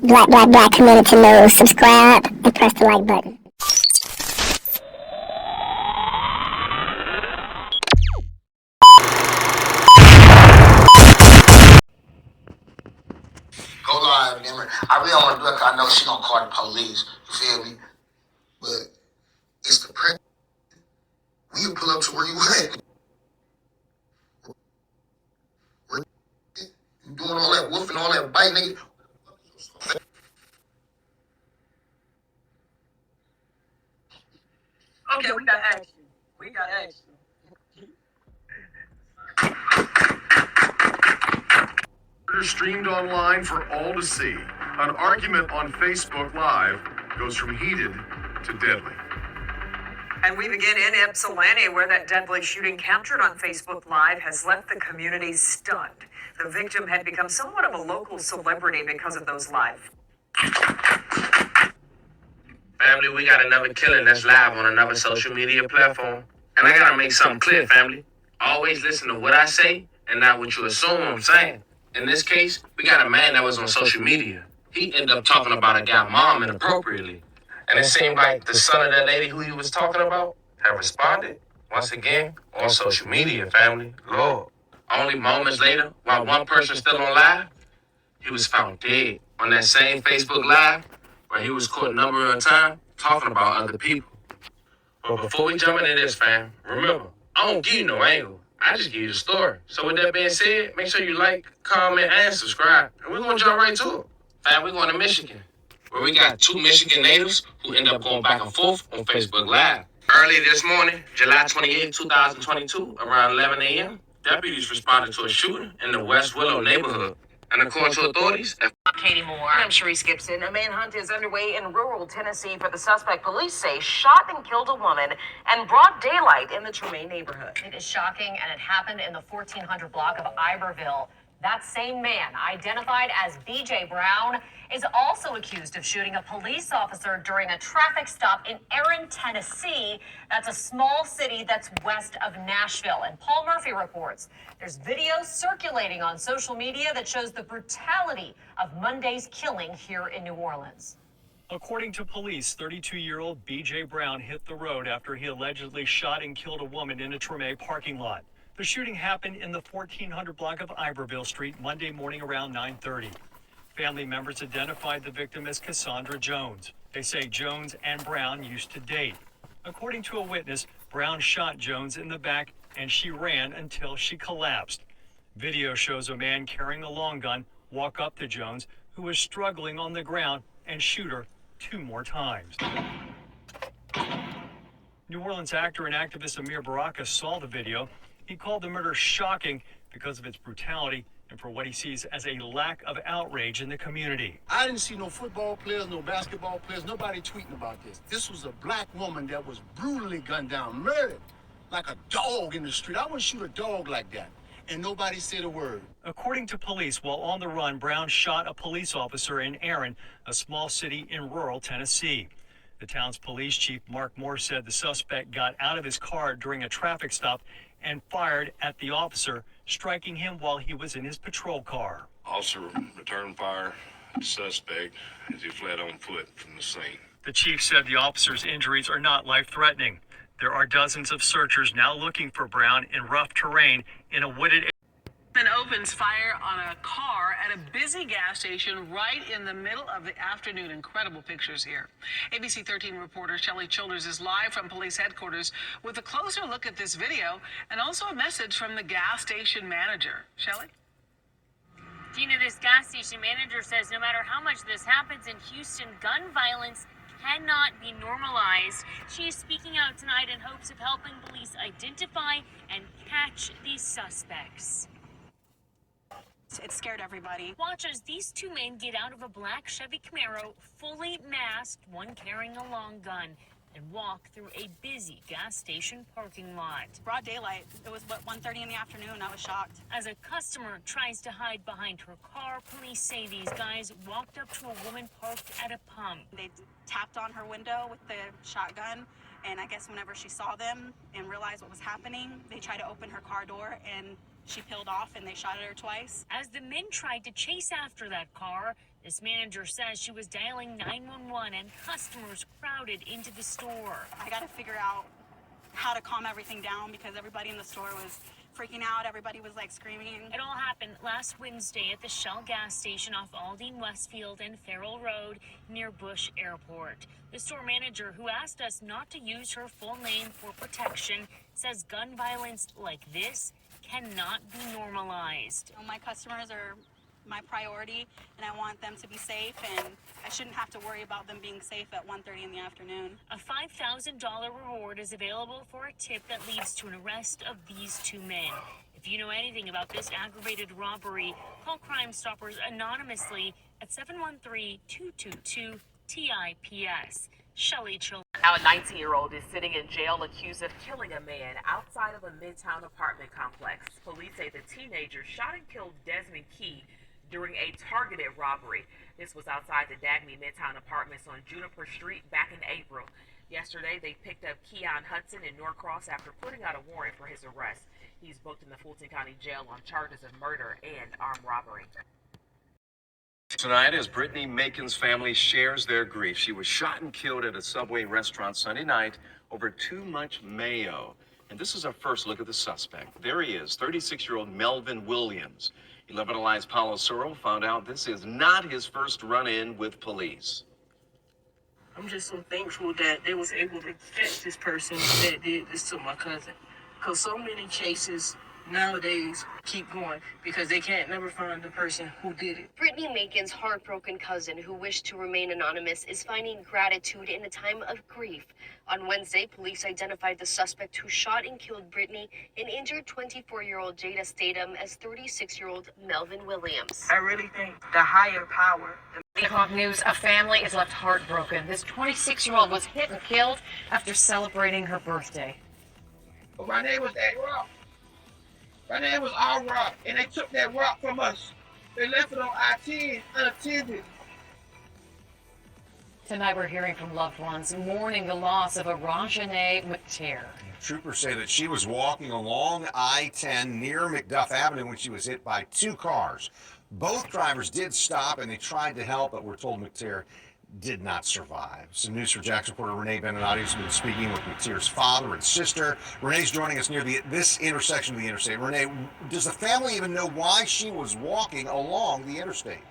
Black community knows. Subscribe and press the like button. Go live, damn it. I really don't want to do it because I know she gonna call the police. You feel me? But it's the press. We can pull up to where you at. You doing all that woofing, all that biting, nigga. Okay, we got action. Streamed online for all to see. An argument on Facebook Live goes from heated to deadly. And we begin in Ypsilanti, where that deadly shooting captured on Facebook Live has left the community stunned. The victim had become somewhat of a local celebrity because of those live. Family, we got another killing that's live on another social media platform. And I gotta make something clear, family. Always listen to what I say and not what you assume I'm saying. In this case, we got a man that was on social media. He ended up talking about a guy's mom inappropriately. And it seemed like the son of that lady who he was talking about had responded, once again, on social media, family. Lord. Only moments later, while one person still on live, he was found dead on that same Facebook Live where he was caught a number of times talking about other people. But before we jump into this, fam, remember, I don't give you no angle. I just give you the story. So with that being said, make sure you like, comment, and subscribe. And we're going to jump right to it. Fam, we're going to Michigan, where we got two Michigan natives who end up going back and forth on Facebook Live. Early this morning, July 28, 2022, around 11 a.m., deputies responded to a shooting in the West Willow neighborhood. And according to authorities, Katie Moore. I'm Sharice Gibson. A manhunt is underway in rural Tennessee for the suspect police say shot and killed a woman in broad daylight in the Tremaine neighborhood. It is shocking, and it happened in the 1400 block of Iberville. That same man, identified as BJ Brown, is also accused of shooting a police officer during a traffic stop in Erin, Tennessee. That's a small city that's west of Nashville. And Paul Murphy reports there's video circulating on social media that shows the brutality of Monday's killing here in New Orleans. According to police, 32-year-old BJ Brown hit the road after he allegedly shot and killed a woman in a Treme parking lot. The shooting happened in the 1400 block of Iberville Street Monday morning around 9:30. Family members identified the victim as Cassandra Jones. They say Jones and Brown used to date. According to a witness, Brown shot Jones in the back and she ran until she collapsed. Video shows a man carrying a long gun walk up to Jones, who was struggling on the ground, and shoot her 2 more times. New Orleans actor and activist Amir Baraka saw the video. He called the murder shocking because of its brutality and for what he sees as a lack of outrage in the community. I didn't see no football players, no basketball players, nobody tweeting about this. This was a black woman that was brutally gunned down, murdered like a dog in the street. I wouldn't shoot a dog like that. And nobody said a word. According to police, while on the run, Brown shot a police officer in Erin, a small city in rural Tennessee. The town's police chief, Mark Moore, said the suspect got out of his car during a traffic stop and fired at the officer, striking him while he was in his patrol car. Officer returned fire at the suspect as he fled on foot from the scene. The chief said the officer's injuries are not life-threatening. There are dozens of searchers now looking for Brown in rough terrain in a wooded area. And opens fire on a car at a busy gas station right in the middle of the afternoon. Incredible pictures here. ABC 13 reporter Shelley Childers is live from police headquarters with a closer look at this video and also a message from the gas station manager. Shelley? Gina, this gas station manager says no matter how much this happens in Houston, gun violence cannot be normalized. She is speaking out tonight in hopes of helping police identify and catch these suspects. It scared everybody. Watch as these two men get out of a black Chevy Camaro, fully masked, one carrying a long gun, and walk through a busy gas station parking lot. Broad daylight. It was, 1:30 in the afternoon. I was shocked. As a customer tries to hide behind her car, police say these guys walked up to a woman parked at a pump. They tapped on her window with the shotgun, and I guess whenever she saw them and realized what was happening, they tried to open her car door, and she peeled off and they shot at her twice. As the men tried to chase after that car, This manager says she was dialing 911 and customers crowded into the store. I got to figure out how to calm everything down because everybody in the store was freaking out. Everybody was like screaming. It all happened last Wednesday at the Shell gas station off Aldine Westfield and Farrell Road near Bush Airport. The store manager, who asked us not to use her full name for protection, says gun violence like this cannot be normalized. My customers are my priority, and I want them to be safe, and I shouldn't have to worry about them being safe at 1:30 in the afternoon. A $5,000 reward is available for a tip that leads to an arrest of these two men. If you know anything about this aggravated robbery, call Crime Stoppers anonymously at 713-222-TIPS. Shelley Children. Now, a 19-year-old is sitting in jail accused of killing a man outside of a Midtown apartment complex. Police say the teenager shot and killed Desmond Key during a targeted robbery. This was outside the Dagny Midtown Apartments on Juniper Street back in April. Yesterday, they picked up Keon Hudson in Norcross after putting out a warrant for his arrest. He's booked in the Fulton County Jail on charges of murder and armed robbery. Tonight, as Brittany Macon's family shares their grief, she was shot and killed at a Subway restaurant Sunday night over too much mayo. And this is our first look at the suspect. There he is, 36-year-old Melvin Williams. 11 Alive's Paulo Soro found out this is not his first run-in with police. I'm just so thankful that they was able to catch this person that did this to my cousin. Because so many cases nowadays keep going because they can't never find the person who did it. Brittany Macon's heartbroken cousin, who wished to remain anonymous, is finding gratitude in a time of grief. On Wednesday, police identified the suspect who shot and killed Brittany and injured 24-year-old Jada Statham as 36-year-old Melvin Williams. I really think the higher power. Bangkok News, a family is left heartbroken. This 26-year-old was hit and killed after celebrating her birthday. But my name was Ed Rock. My name was Al Rock, and they took that rock from us. They left it on I-10 unattended. Tonight we're hearing from loved ones mourning the loss of Arajane McTeer. Troopers say that she was walking along I-10 near McDuff Avenue when she was hit by two cars. Both drivers did stop and they tried to help, but we're told McTeer did not survive. Some News for Jax reporter Renee Beninati has been speaking with McTeer's father and sister. Renee's joining us near this intersection of the interstate. Renee, does the family even know why she was walking along the interstate?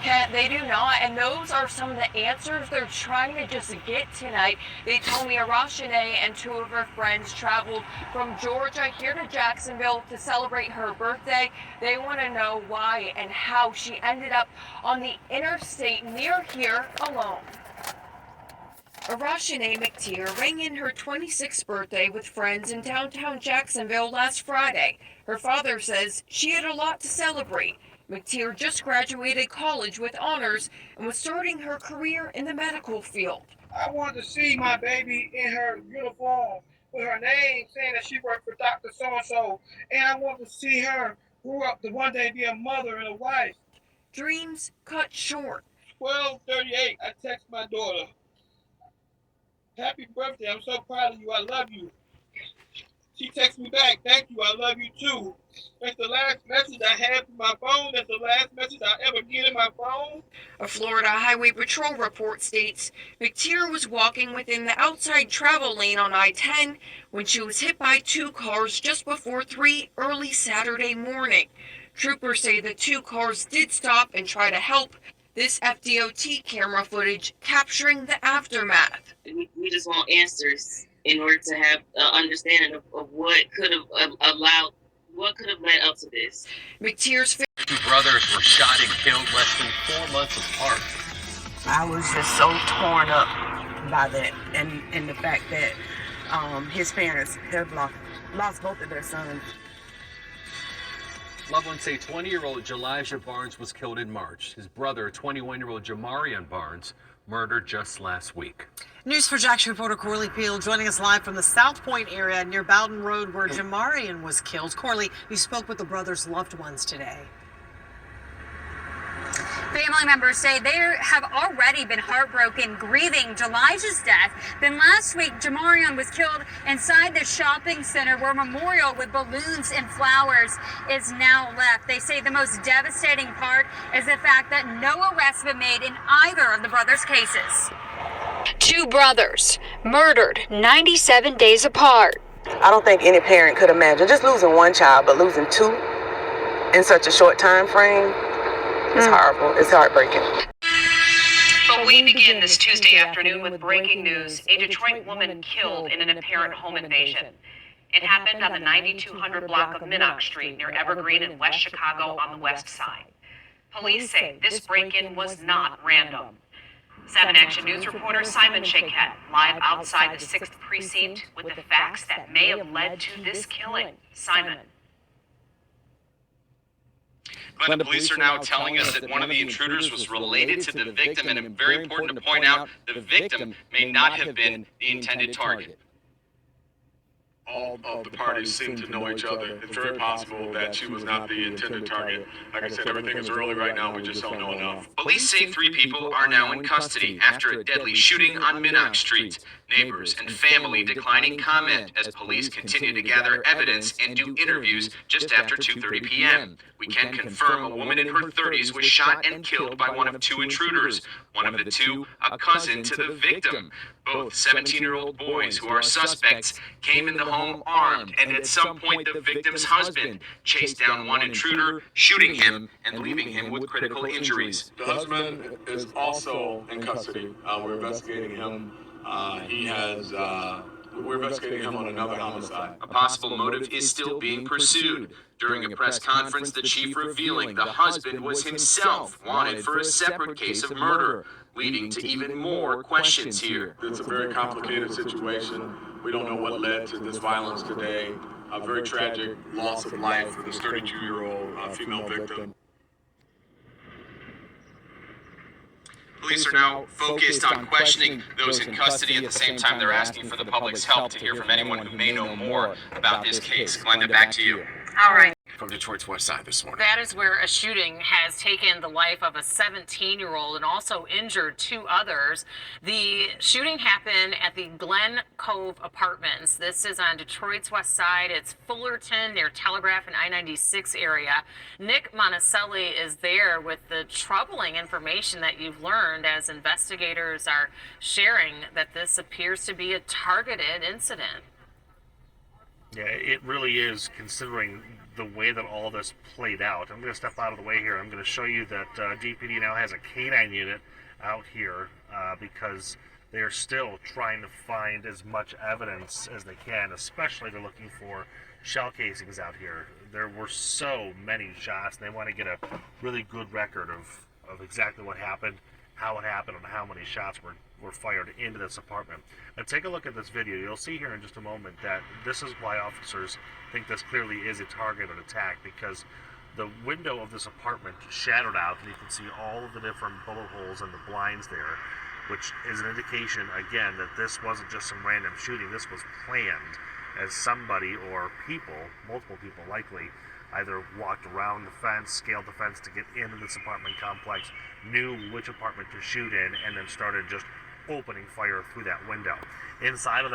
Kat, they do not, and those are some of the answers they're trying to just get tonight. They told me Arajane and two of her friends traveled from Georgia here to Jacksonville to celebrate her birthday. They want to know why and how she ended up on the interstate near here alone. Arajane McTeer rang in her 26th birthday with friends in downtown Jacksonville last Friday. Her father says she had a lot to celebrate. McTeer just graduated college with honors and was starting her career in the medical field. I wanted to see my baby in her uniform with her name saying that she worked for Dr. So-and-so. And I wanted to see her grow up to one day be a mother and a wife. Dreams cut short. 12:38, I text my daughter, "Happy birthday, I'm so proud of you, I love you." She texts me back, "Thank you, I love you too." That's the last message I have in my phone. That's the last message I ever get in my phone. A Florida Highway Patrol report states McTeer was walking within the outside travel lane on I-10 when she was hit by two cars just before 3 early Saturday morning. Troopers say the two cars did stop and try to help. This FDOT camera footage capturing the aftermath. We just want answers in order to have an understanding of what could have led up to this. McTeer's Two brothers were shot and killed less than 4 months apart. I was just so torn up by that and the fact that his parents have lost both of their sons. Loved ones say 20-year-old Jelijah Barnes was killed in March. His brother, 21-year-old Jamarian Barnes, murdered just last week. News for Jax reporter Corley Peel joining us live from the South Point area near Bowden Road where Jamarian was killed. Corley, you spoke with the brothers' loved ones today. Family members say they have already been heartbroken, grieving Jelijah's death. Then last week, Jamarion was killed inside the shopping center where a memorial with balloons and flowers is now left. They say the most devastating part is the fact that no arrests have been made in either of the brothers' cases. Two brothers murdered 97 days apart. I don't think any parent could imagine just losing one child, but losing two in such a short time frame. It's horrible. It's heartbreaking. But we begin this Tuesday afternoon with breaking news. A Detroit woman killed in an apparent home invasion. It happened on the 9200 block of Minnock Street near Evergreen in West Chicago on the west side. Police say this break-in was not random. 7 Action News reporter Simon Shaquette live outside the 6th Precinct with the facts that may have led to this killing. Simon. Glenda, police are now telling us that one of the intruders was related to the victim, and it's very important to point out the victim may not have been the intended target. All of the parties seem to know each other. It's very possible that she was not the intended target. Like I said, everything is early right now. We just don't know enough. Police say 3 people are now in custody after a deadly shooting on Minnock Street. Neighbors and family declining comment as police continue to gather evidence and do interviews just after 2:30 p.m. We can confirm a woman in her 30s was shot and killed by one of 2 intruders. One of the 2, a cousin to the victim. Both 17-year-old boys who are suspects came in the home armed, and at some point the victim's husband chased down one intruder, shooting him and leaving him with critical injuries. The husband is also in custody. We're investigating him. We're investigating him on another homicide. A possible motive is still being pursued. During a press conference, the chief revealing the husband was himself wanted for a separate case of murder, leading to even more questions here. It's a very complicated situation. We don't know what led to this violence today. A very tragic loss of life for this 32-year-old female victim. Police are now focused on questioning those in custody. At the same time, they're asking for the public's help to hear from anyone who may know more about this case. Glenda, back to you. All right. From Detroit's west side this morning. That is where a shooting has taken the life of a 17-year-old and also injured 2 others. The shooting happened at the Glen Cove Apartments. This is on Detroit's west side. It's Fullerton near Telegraph and I-96 area. Nick Monticelli is there with the troubling information that you've learned as investigators are sharing that this appears to be a targeted incident. Yeah, it really is, considering the way that all this played out. I'm going to step out of the way here. I'm going to show you that DPD now has a canine unit out here because they are still trying to find as much evidence as they can, especially they're looking for shell casings out here. There were so many shots, and they want to get a really good record of exactly what happened, how it happened, and how many shots were fired into this apartment. Now take a look at this video. You'll see here in just a moment that this is why officers think this clearly is a targeted attack, because the window of this apartment shattered out, and you can see all of the different bullet holes and the blinds there, which is an indication, again, that this wasn't just some random shooting. This was planned, as somebody or people, multiple people likely, either walked around the fence, scaled the fence to get into this apartment complex, knew which apartment to shoot in, and then started just opening fire through that window. Inside of that